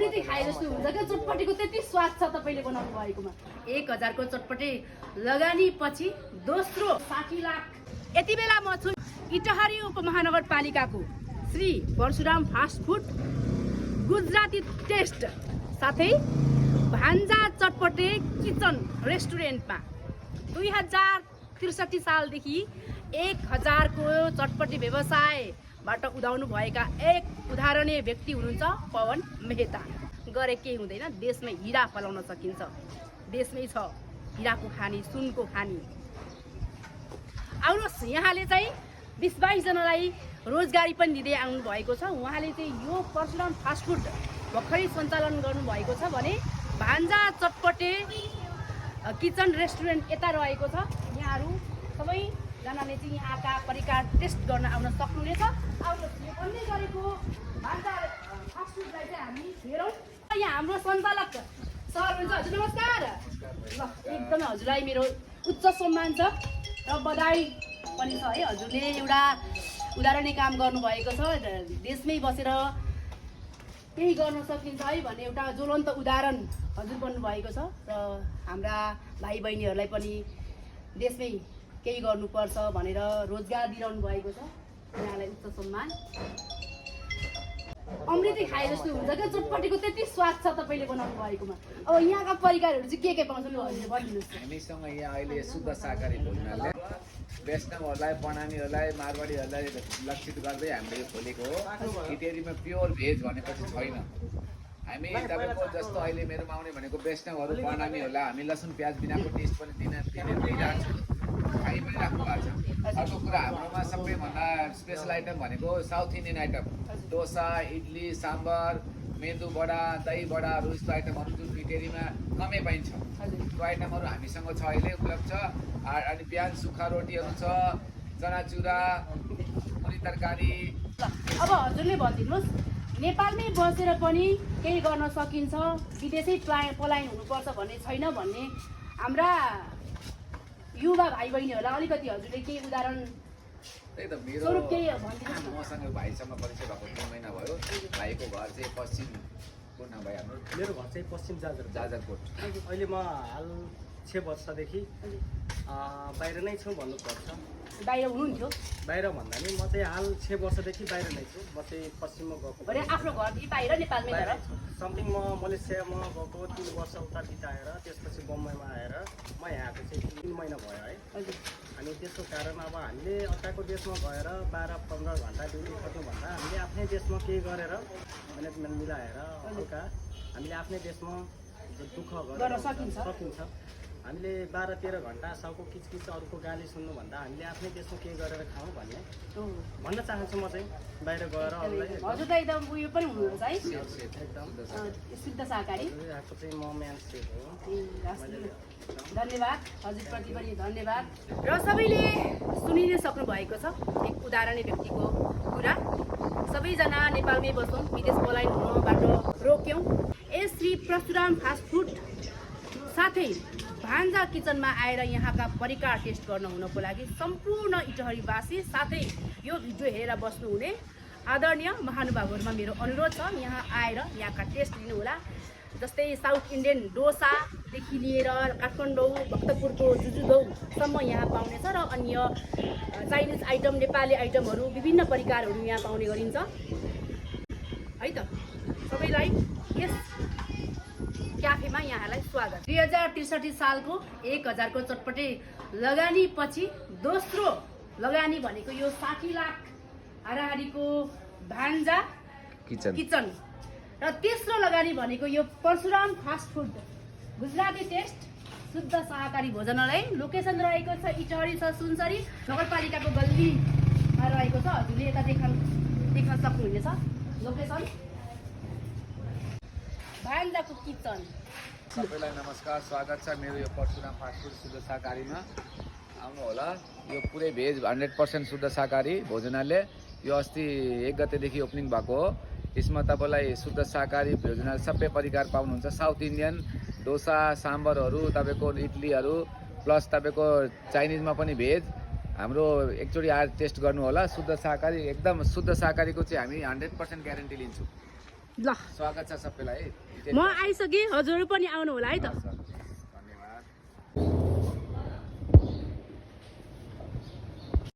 अमृतै खाए जस्तो हुन्छ क्या चटपटीको त्यति स्वाद छ तपाईँले बनाउनु भएकोमा 1000 को चटपटी लगानी पछि दोस्रो 60 लाख। यति बेला म छु इटहरी उपमहानगरपालिकाको Shri Parshuram fast food Gujarati taste साथै भान्जा चटपटे किचन रेस्टुरेन्टमा 2063 सालदेखि 1000 को चटपटी व्यवसायबाट उदाउनु भएका एक उदाहरणीय व्यक्ति हुनुहुन्छ पवन मेहता। गरे केही हुँदैन, देशमै हिरा फलाउन सकिन्छ। देशमै छ हिराको खानी, सुनको खानी। आउनुहोस्, यहाँले चाहिँ 20-22 जनालाई रोजगारी पनि दिँदै आउनु भएको छ। उहाँले चाहिँ यो परशुराम फास्ट फुड भर्खरै सञ्चालन गर्नुभएको छ भने भान्जा चटपटे किचन रेस्टुरेन्ट यता रहेको छ। यहाँहरू सबैजनाले चाहिँ यहाँका परिकार टेस्ट गर्न आउन सक्नुहुनेछ। आउनुहोस्, यो बन्दै गरेको भान्जा फास्ट फुडलाई चाहिँ हामी हेरौँ। यहाँ हाम्रो सञ्चालक सर हुनुहुन्छ। हजुर नमस्कार। ल, एकदमै हजुरलाई मेरो उच्च सम्मान छ र बधाई पनि छ है। हजुरले एउटा उदाहरणीय काम गर्नुभएको छ। देशमै बसेर केही गर्न सकिन्छ है भन्ने एउटा ज्वलन्त उदाहरण हजुर बन्नुभएको छ र हाम्रा भाइ बहिनीहरूलाई पनि देशमै केही गर्नुपर्छ भनेर रोजगार दिइरहनु भएको छ। यहाँलाई उच्च सम्मान। अमृतै खाए जस्तो हुन्छ क्या चटपटीको त्यति स्वाद छ तपाईँले बनाउनु भएकोमा। अब यहाँका परिकारहरू चाहिँ के पाउँछन् हजुर भनिदिनुहोस्। हामीसँग यहाँ अहिले शुद्ध शाकाहारी भोजनालय वैष्णवहरूलाई, प्रणामीहरूलाई, मारवाडीहरूलाई लक्षित गर्दै हामीले यो खोलेको हो। इटेरीमा प्योर भेज भनेपछि छैन। हामी तपाईँको जस्तो अहिले मेरोमा आउने भनेको वैष्णवहरू, प्रणामीहरूलाई हामी लसुन प्याज बिनाको टेस्ट पनि दिइरहेको छु, खाइ पनि राख्नु भएको छ। अर्को कुरा हाम्रोमा सबैभन्दा स्पेसल आइटम भनेको South Indian item dosa, idli, sambar, medu vada, दही बडाहरू यस्तो आइटमहरू जुन इटेरीमा कमै पाइन्छ त्यो आइटमहरू हामीसँग छ, अहिले उपलब्ध छ। अनि बिहान सुक्खा रोटीहरू छ, चनाचुरा, मुरी तरकारी। अब हजुरले भनिदिनुहोस्, नेपालमै बसेर पनि केही गर्न सकिन्छ, विदेशै पलायन हुनुपर्छ भन्ने छैन भन्ने हाम्रा युवा भाइ बहिनीहरूलाई अलिकति हजुरले केही उदाहरण त्यही त मेरो स्वरूप केही भनिदिनुहोस्। मसँग भाइसँग परिचय भएको 3 महिना भयो। भाइको घर चाहिँ पश्चिम कुन नाम भाइ हाम्रो? मेरो घर चाहिँ पश्चिम जाजरकोट। अहिले म हाल 6 वर्षदेखि बाहिर नै छु भन्नुपर्छ। बाहिर हुनुहुन्थ्यो? बाहिर भन्दा नि म चाहिँ हाल 6 वर्षदेखि बाहिर नै छु। म चाहिँ पश्चिममा गएको भने आफ्नो घरदेखि बाहिर नेपालमै गएर समथिङ म मलेसियामा गएको 3 वर्ष उता बिताएर त्यसपछि बम्बईमा आएर म यहाँको चाहिँ 3 महिना भयो है। अनि त्यसको कारण अब हामीले अर्काको देशमा गएर 12-15 घन्टा ड्युटी गर्नुभन्दा हामीले आफ्नै देशमा केही गरेर म्यानेजमेन्ट मिलाएर हल्का हामीले आफ्नै देशमा दुःख गर्न सकिन्छ। हामीले 12-13 घन्टा सबको किचकिच अरूको गाली सुन्नुभन्दा हामीले आफ्नै देशमा केही गरेर खाउँ भन्न चाहन्छु म चाहिँ। बाहिर गएर हजुर त एकदम उयो पनि हुनुहुन्छ है, एकदम शुद्ध शाकाहारी। यहाँको चाहिँ म मान्छे हो। धन्यवाद, हजुरप्रति पनि धन्यवाद। र सबैले सुनि नै सक्नु भएको छ एक उदाहरणीय व्यक्तिको कुरा। सबैजना नेपालमै बसौँ, विदेश पलायन हुनबाट रोक्यौँ। श्री परशुराम फास्ट फुड साथै भान्जा किचनमा आएर यहाँका परिकार टेस्ट गर्न हुनको लागि सम्पूर्ण इटहरीवासी साथै यो भिडियो हेरेर बस्नुहुने आदरणीय महानुभावहरूमा मेरो अनुरोध छ, यहाँ आएर यहाँका टेस्ट लिनुहोला। जस्तै साउथ इन्डियन डोसादेखि लिएर काठमाडौँ, भक्तपुरको जुजुदौसम्म यहाँ पाउनेछ र अन्य चाइनिज आइटम, नेपाली आइटमहरू, विभिन्न परिकारहरू यहाँ पाउने गरिन्छ है त। सबैलाई यस क्याफेमा यहाँलाई स्वागत। 2063 सालको 1000 को चटपटे लगानी पछि दोस्रो लगानी भनेको यो 60 लाख हाराहारीको भान्जा किचन र तेस्रो लगानी भनेको यो Parshuram fast food Gujarati taste शुद्ध शाकाहारी भोजनालय। लोकेसन रहेको छ इटहरी छ सुनसरी नगरपालिकाको गल्लीमा रहेको छ। हजुरले यता देख्न सक्नुहुनेछ लोकेसन भान्जाको किचन। सबैलाई नमस्कार, स्वागत छ मेरो यो परशुराम फास्ट फुड शुद्ध शाकाहारीमा। आउनु होला। यो पुरै भेज 100% शुद्ध शाकाहारी भोजनालय। यो अस्ति 1 गतेदेखि ओपनिङ भएको हो। यसमा तपाईँलाई शुद्ध शाकाहारी भोजनालय सबै परिकार पाउनुहुन्छ। साउथ इन्डियन डोसा, साम्बरहरू, तपाईँको इडलीहरू, प्लस तपाईँको चाइनिजमा पनि भेज। हाम्रो एकचोटि आएर टेस्ट गर्नु होला। शुद्ध शाकाहारी, एकदम शुद्ध शाकाहारीको चाहिँ हामी 100% ग्यारेन्टी लिन्छौँ। ल स्वागत छ सबैलाई म आइसकेँ हजुर पनि आउनु होला है त